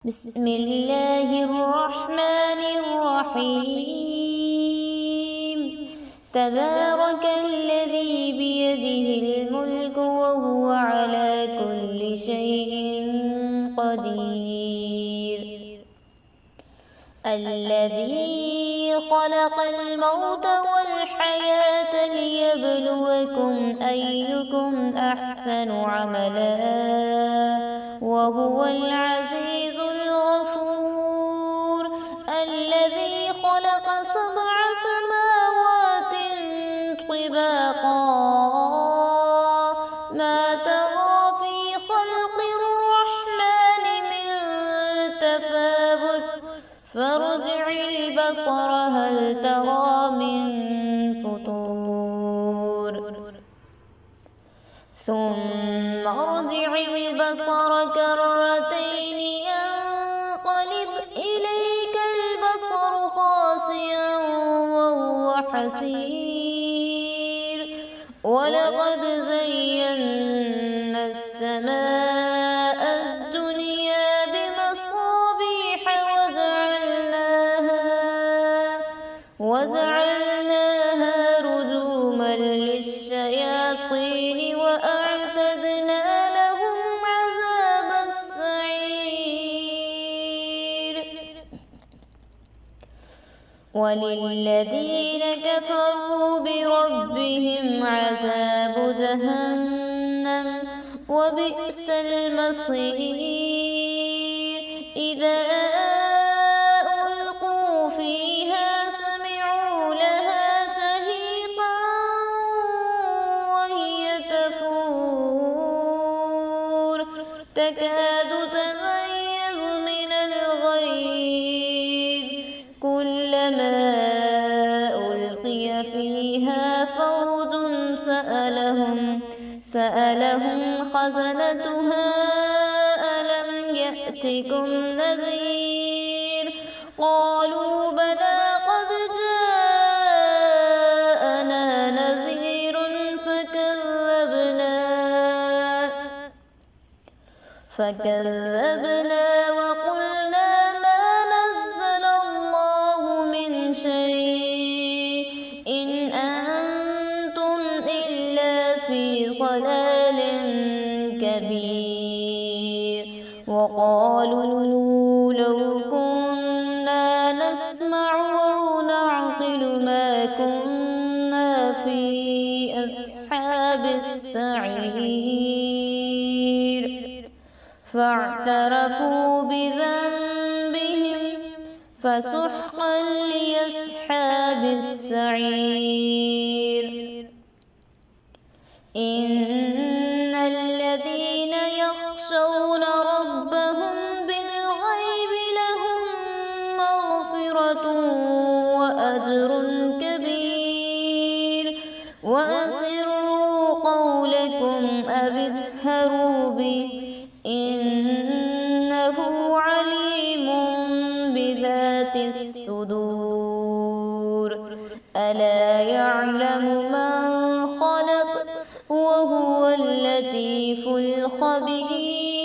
بسم الله الرحمن الرحيم. تبارك الذي بيده الملك وهو على كل شيء قدير. الذي خلق الموت والحياة ليبلوكم أيكم أحسن عملا وهو العزيز الغفور. الذي خلق 7 سماوات طباقا ما ترى في خلق الرحمن من تفاوت فارجع البصر هل ترى من فطور ثم ارجع البصر كرتين ينقلب إليك البصر خاسئا وهو حسير. ولقد زينا السماء الدنيا بمصابيح وجعلناها رجوما للشياطين وأعتدنا لهم عذاب السعير. وللذين كفروا بربهم عذاب جهنم وبئس المصير. إذا ألقوا فيها سمعوا لها شهيقا وهي تفور تكاد تميز من الغيظ كلما ألقي فيها فوج سألهم خزنتها ألم يأتكم نذير قالوا بلى قد جاءنا نذير فكذبنا وقلنا ما نزل الله من شيء إن أنتم إلا في ضلال كبير. وقالوا لو كنا نسمع أو نعقل ما كنا في أصحاب السعير. فاعترفوا بذنبهم فسحقا لأصحاب السعير. إن الذين يخشون ربهم بالغيب لهم مغفرة وأجر كبير. وأسروا قولكم أو اجهروا به إنه عليم بذات الصدور. ألا يعلم من خلق وهو اللطيف الخبير.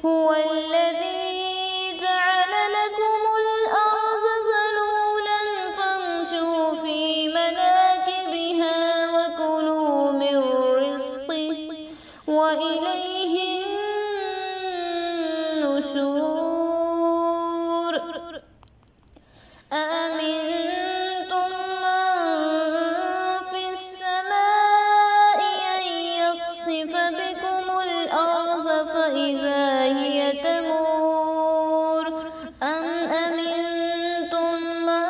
هو الذي جعل لكم الأرض ذلولا فامشوا في مناكبها وكلوا من رزقه وإليه النشور. أأمنتم من في السماء أن يخسف بكم الأرض فإذا هي تمور أم أمنتم من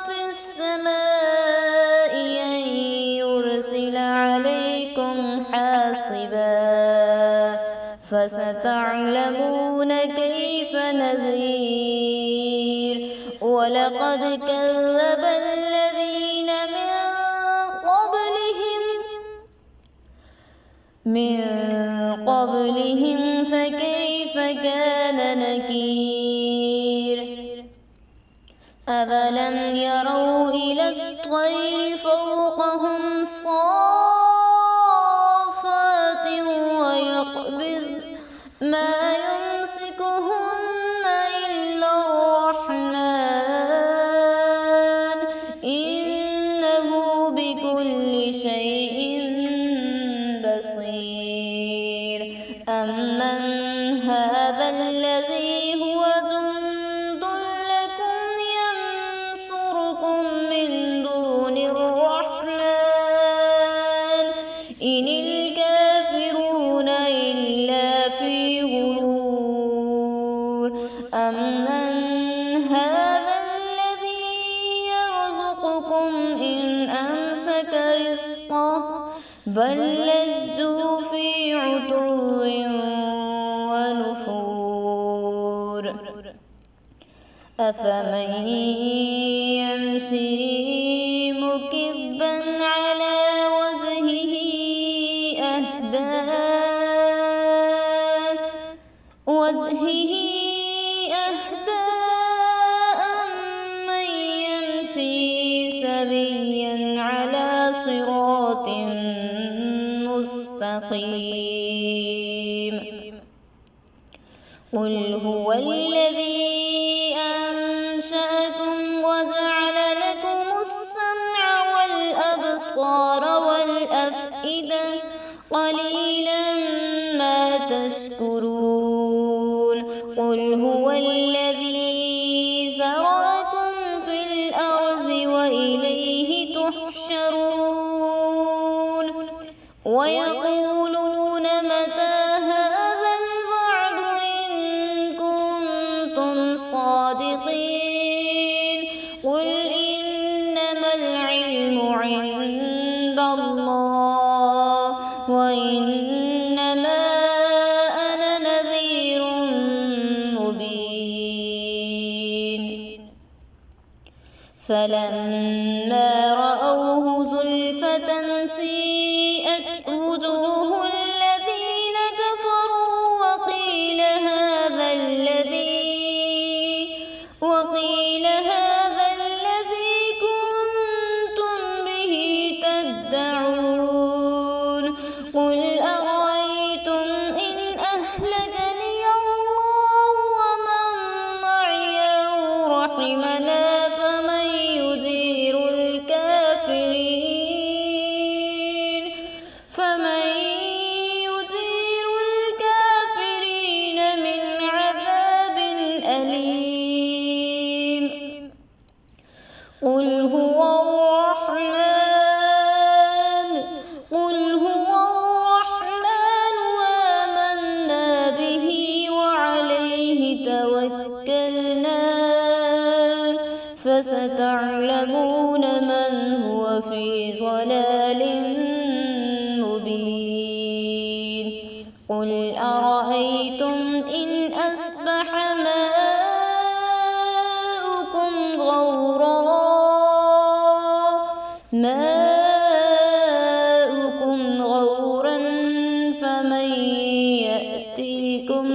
في السماء أن يرسل عليكم حاصبا فستعلمون كيف نذير. ولقد كذب الذين من قبلهم فكيف كان نكير. أفلم يروا إلى الطير فوقهم صافات ويقبضن ما يمسك أمن هذا الذي يرزقكم إن أمسك رزقه بل لجوا في عتو ونفور أفمن يمشي مكبا على وجهه أهدى أمن يمشي سويا على صراط مستقيم قل هو الذي أنشأكم وجعل لكم السمع والأبصار والأفئدة قليلا ما تشكرون قل هو الذي زرعكم في الأرض وإليه تحشرون ويقولون متى هذا الوعد إن كنتم صادقين قل إنما العلم عند الله وإنما أنا نذير مبين فلما رأوه زلفة سيئت وجوه الذين كفروا وقيل هذا الذي كنتم به تدعون قل أرأيتم إن أهلكني الله ومن معي أو رحمنا فمن يجير الكافرين من عذاب أليم قل هو الرحمن آمنا به وعليه توكلنا فستعلمون من هو في ضلال مبين قل أرأيتم إن أصبح ماؤكم غورا فمن يأتيكم